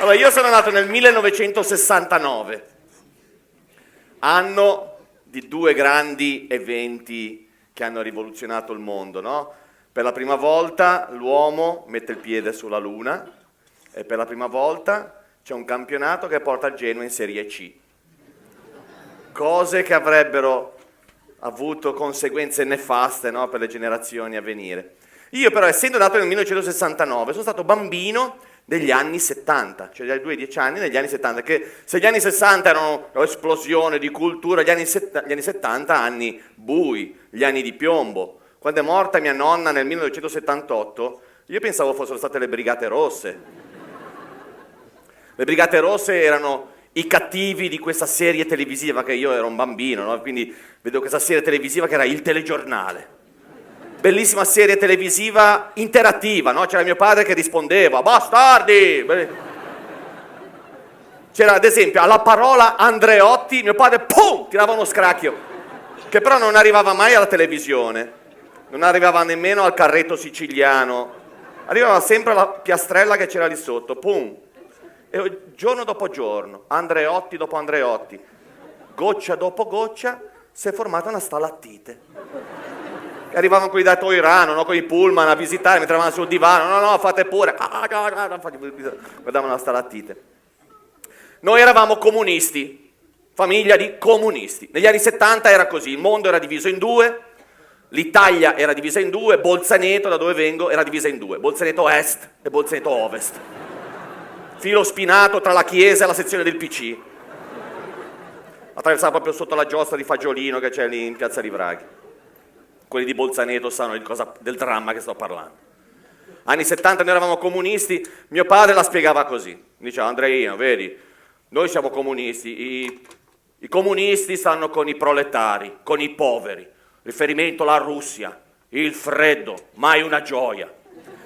Allora, io sono nato nel 1969, anno di due grandi eventi che hanno rivoluzionato il mondo, no? Per la prima volta l'uomo mette il piede sulla Luna e per la prima volta c'è un campionato che porta il Genoa in Serie C. Cose che avrebbero avuto conseguenze nefaste, no, per le generazioni a venire. Io però, essendo nato nel 1969, sono stato bambino degli anni 70, cioè dai 2-10 anni negli anni 70, che se gli anni 60 erano l'esplosione di cultura, gli anni 70 anni bui, gli anni di piombo. Quando è morta mia nonna nel 1978, io pensavo fossero state le Brigate Rosse. Le Brigate Rosse erano i cattivi di questa serie televisiva, che io ero un bambino, no? Quindi vedo questa serie televisiva che era Il Telegiornale. Bellissima serie televisiva interattiva, no? C'era mio padre che rispondeva, bastardi! C'era ad esempio alla parola Andreotti, mio padre, pum, tirava uno scracchio, che però non arrivava mai alla televisione, non arrivava nemmeno al carretto siciliano, arrivava sempre alla piastrella che c'era lì sotto, pum. E giorno dopo giorno, Andreotti dopo Andreotti, goccia dopo goccia, si è formata una stalattite. E arrivavano quelli da Toirano, no, con i pullman a visitare, mi trovavano sul divano, no, fate pure, guardavano la stalattite. Noi eravamo comunisti, famiglia di comunisti. Negli anni 70 era così, il mondo era diviso in due, l'Italia era divisa in due, Bolzaneto, da dove vengo, era divisa in due, Bolzaneto Est e Bolzaneto Ovest. Filo spinato tra la chiesa e la sezione del PC. Attraversava proprio sotto la giostra di Fagiolino che c'è lì in Piazza Livraghi. Quelli di Bolzaneto sanno del dramma che sto parlando. Anni 70 noi eravamo comunisti, mio padre la spiegava così. Diceva, Andreino, vedi, noi siamo comunisti, i comunisti stanno con i proletari, con i poveri. Riferimento alla Russia, il freddo, mai una gioia.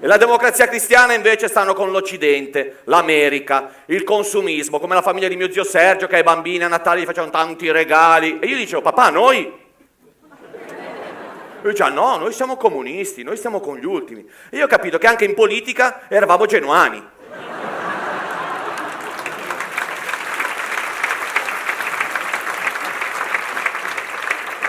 E la democrazia cristiana invece stanno con l'Occidente, l'America, il consumismo, come la famiglia di mio zio Sergio che ai bambini a Natale gli facevano tanti regali. E io dicevo, papà, noi... Lui diceva, no, noi siamo comunisti, noi stiamo con gli ultimi. E io ho capito che anche in politica eravamo genuani.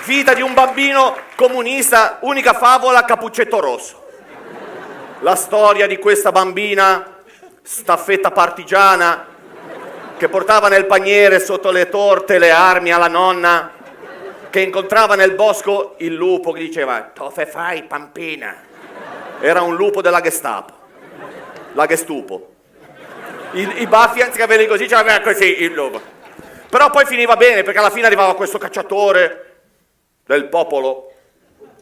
Vita di un bambino comunista, unica favola, Cappuccetto Rosso. La storia di questa bambina, staffetta partigiana, che portava nel paniere sotto le torte le armi alla nonna, che incontrava nel bosco il lupo che diceva «Dove fai, Pampina?» Era un lupo della Gestapo, la Gestupo. I baffi, anziché averli così, c'aveva così il lupo. Però poi finiva bene, perché alla fine arrivava questo cacciatore del popolo,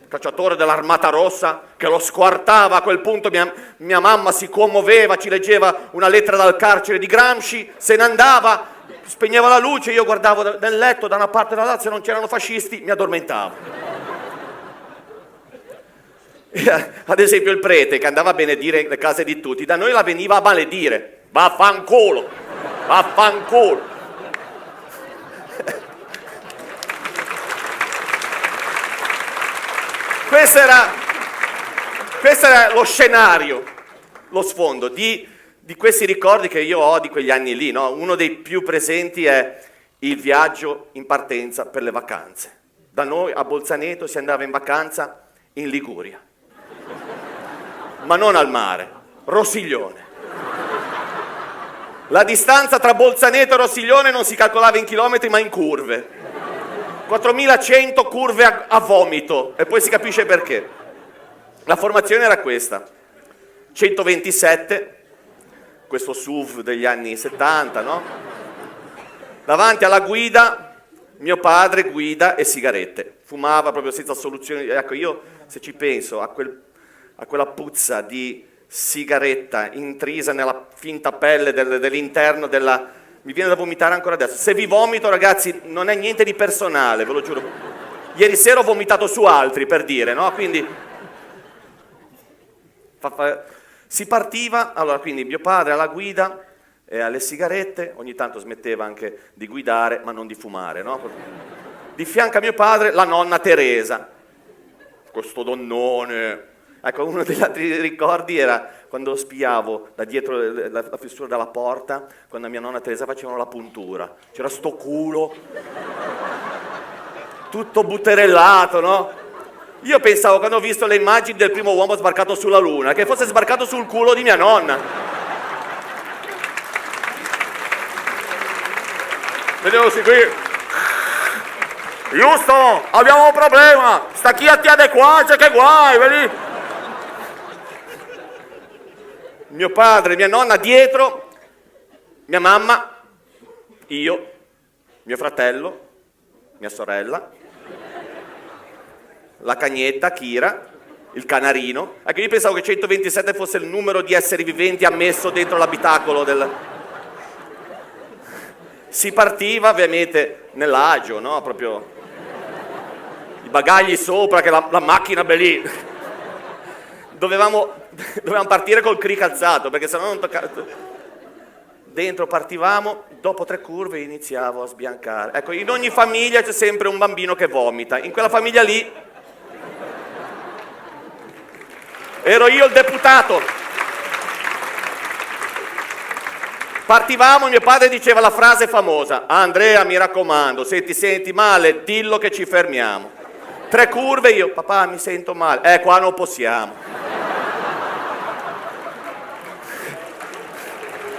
cacciatore dell'Armata Rossa, che lo squartava. A quel punto mia mamma si commuoveva, ci leggeva una lettera dal carcere di Gramsci, se ne andava, spegneva la luce, io guardavo nel letto da una parte e dall'altra, se non c'erano fascisti mi addormentavo. Ad esempio il prete, che andava a benedire le case di tutti, da noi la veniva a maledire. Vaffanculo, vaffanculo. Questo era lo scenario, lo sfondo di questi ricordi che io ho di quegli anni lì, no? Uno dei più presenti è il viaggio in partenza per le vacanze. Da noi a Bolzaneto si andava in vacanza in Liguria, ma non al mare, Rossiglione. La distanza tra Bolzaneto e Rossiglione non si calcolava in chilometri ma in curve. 4100 curve a vomito, e poi si capisce perché. La formazione era questa: 127, questo SUV degli anni 70, no? Davanti alla guida, mio padre guida e sigarette. Fumava proprio senza soluzione. Ecco, io se ci penso a quella puzza di sigaretta intrisa nella finta pelle dell'interno della... Mi viene da vomitare ancora adesso. Se vi vomito, ragazzi, non è niente di personale, ve lo giuro. Ieri sera ho vomitato su altri, per dire, no? Quindi... Si partiva, allora quindi mio padre alla guida e alle sigarette, ogni tanto smetteva anche di guidare, ma non di fumare, no? Di fianco a mio padre la nonna Teresa, questo donnone. Ecco, uno degli altri ricordi era quando spiavo da dietro la fessura della porta, quando a mia nonna Teresa facevano la puntura. C'era sto culo, tutto butterellato, no? Io pensavo, quando ho visto le immagini del primo uomo sbarcato sulla Luna, che fosse sbarcato sul culo di mia nonna. Vedevo qui. Giusto, abbiamo un problema, sta chi attiene qua, c'è che guai, vedi? Mio padre, mia nonna dietro, mia mamma, io, mio fratello, mia sorella, la cagnetta, Kira, il canarino. Ecco, io pensavo che 127 fosse il numero di esseri viventi ammesso dentro l'abitacolo del... Si partiva ovviamente nell'agio, no? Proprio i bagagli sopra, che la macchina belì. Dovevamo partire col cric alzato, perché sennò non toccava. Dentro partivamo, dopo 3 curve iniziavo a sbiancare. Ecco, in ogni famiglia c'è sempre un bambino che vomita. In quella famiglia lì ero io il deputato. Partivamo, mio padre diceva la frase famosa: Andrea, mi raccomando, se ti senti male, dillo che ci fermiamo. 3 curve, io, papà, mi sento male. Qua non possiamo.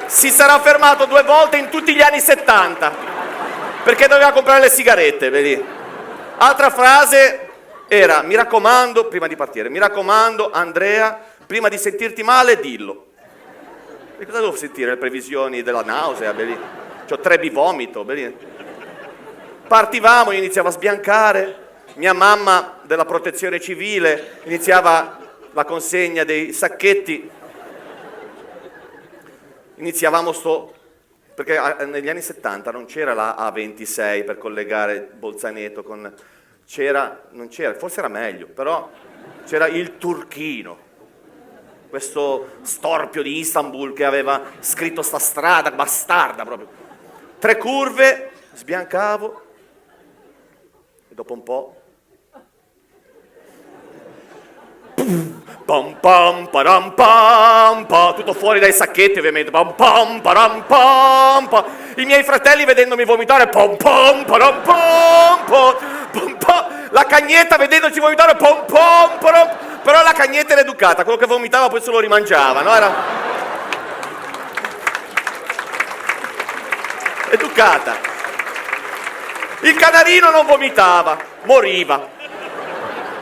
Si sarà fermato 2 volte in tutti gli anni 70, perché doveva comprare le sigarette, vedi? Altra frase era: mi raccomando, prima di partire, mi raccomando, Andrea, prima di sentirti male, dillo. E cosa devo sentire? Le previsioni della nausea, vedi? C'ho 3 bivomito, vedi? Partivamo, io iniziavo a sbiancare, mia mamma della protezione civile iniziava la consegna dei sacchetti, iniziavamo perché negli anni 70 non c'era la A26 per collegare Bolzaneto con... non c'era, forse era meglio, però c'era il Turchino, questo storpio di Istanbul che aveva scritto sta strada bastarda proprio. 3 curve, sbiancavo e dopo un po' pam pam param pam pam, tutto fuori dai sacchetti ovviamente, pam pam param pam pam. I miei fratelli vedendomi vomitare, pam pam param pam pam, pam pam. La cagnetta vedendoci vomitare, pam pam param. Però la cagnetta era educata, quello che vomitava poi se lo rimangiava, no? Era educata. Il canarino non vomitava, moriva.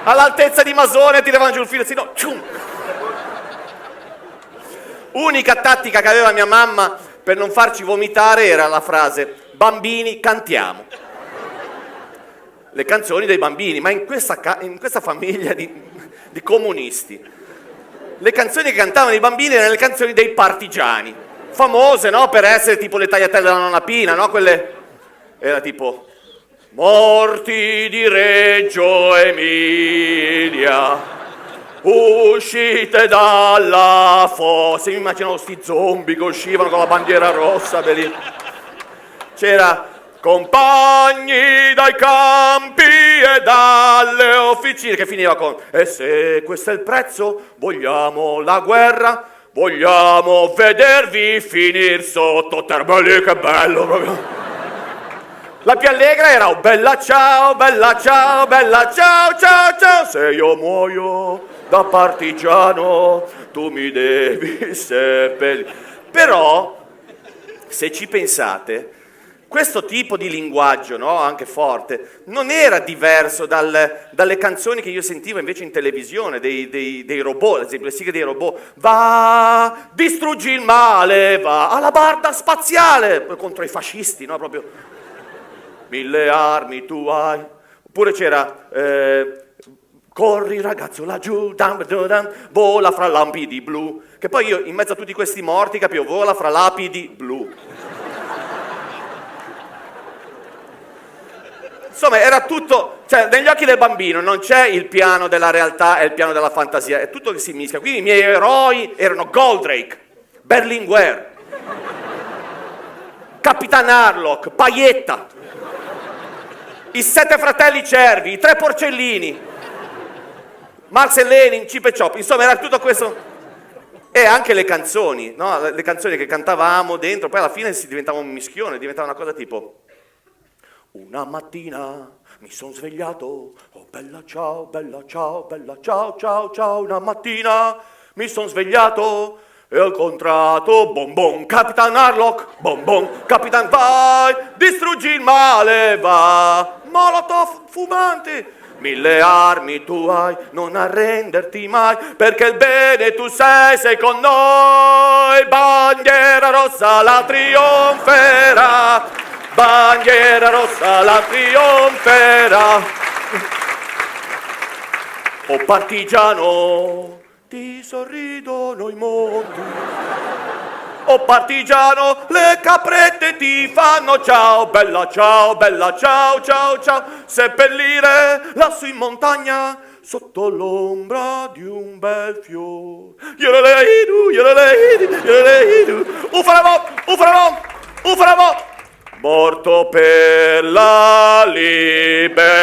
All'altezza di Masone tiravano giù il filo, no, cium. Unica tattica che aveva mia mamma per non farci vomitare era la frase: bambini, cantiamo. Le canzoni dei bambini, ma in questa famiglia di comunisti, le canzoni che cantavano i bambini erano le canzoni dei partigiani, famose, no? Per essere tipo le tagliatelle della nonna Pina, no? Quelle era tipo: morti di Reggio Emilia, uscite dalla fossa. Mi immaginavo sti zombie che uscivano con la bandiera rossa, c'era compagni dai campi e dalle officine, che finiva con: e se questo è il prezzo, vogliamo la guerra, vogliamo vedervi finir sotto terra. Che bello proprio. La più allegra era: oh, bella ciao, bella ciao, bella ciao, ciao, ciao. Se io muoio da partigiano, tu mi devi seppellire. Però, se ci pensate, questo tipo di linguaggio, no, anche forte, non era diverso dalle canzoni che io sentivo invece in televisione, dei robot, ad esempio le sigle dei robot. Va, distruggi il male, va alla barda spaziale, contro i fascisti, no, proprio 1000 armi tu hai. Oppure c'era corri ragazzo laggiù, vola fra lampidi blu, che poi io in mezzo a tutti questi morti capivo: vola fra lapidi blu. Insomma, era tutto, cioè negli occhi del bambino non c'è il piano della realtà e il piano della fantasia, è tutto che si mischia. Quindi i miei eroi erano Goldrake, Berlinguer, Capitan Harlock, Paietta, i 7 fratelli cervi, i 3 porcellini, Marx e Lenin, Cip e Chop, insomma era tutto questo. E anche le canzoni, no? Le canzoni che cantavamo dentro, poi alla fine si diventava un mischione, diventava una cosa tipo: una mattina mi sono svegliato, oh bella ciao, ciao, ciao, ciao, una mattina mi sono svegliato e ho incontrato Bon Bon, Capitan Harlock, Bon Bon, Capitan vai, distruggi il male, va, Molotov fumante. 1000 armi tu hai, non arrenderti mai, perché il bene tu sei con noi. Bandiera rossa la trionferà, bandiera rossa la trionferà. Oh partigiano, ti sorridono i monti. Oh partigiano, le caprette ti fanno ciao, ciao, ciao, ciao, seppellire lassù in montagna sotto l'ombra di un bel fiore. Morto per la libertà.